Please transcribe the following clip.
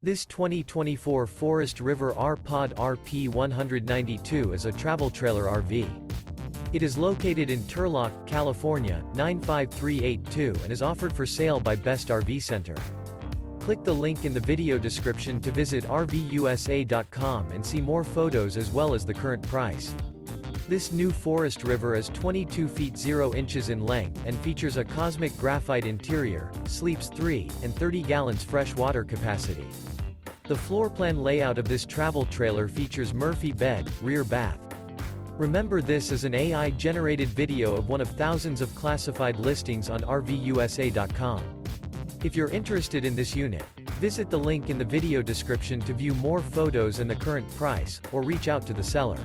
This 2024 Forest River R-Pod RP192 is a travel trailer RV. It is located in Turlock, California, 95382 and is offered for sale by Best RV Center. Click the link in the video description to visit RVUSA.com and see more photos as well as the current price. This new Forest River is 22 feet 0 inches in length and features a Cosmic Graphite interior, sleeps 3, and 30 gallons fresh water capacity. The floor plan layout of this travel trailer features Murphy bed, rear bath. Remember, this is an AI-generated video of one of thousands of classified listings on RVUSA.com. If you're interested in this unit, visit the link in the video description to view more photos and the current price, or reach out to the seller.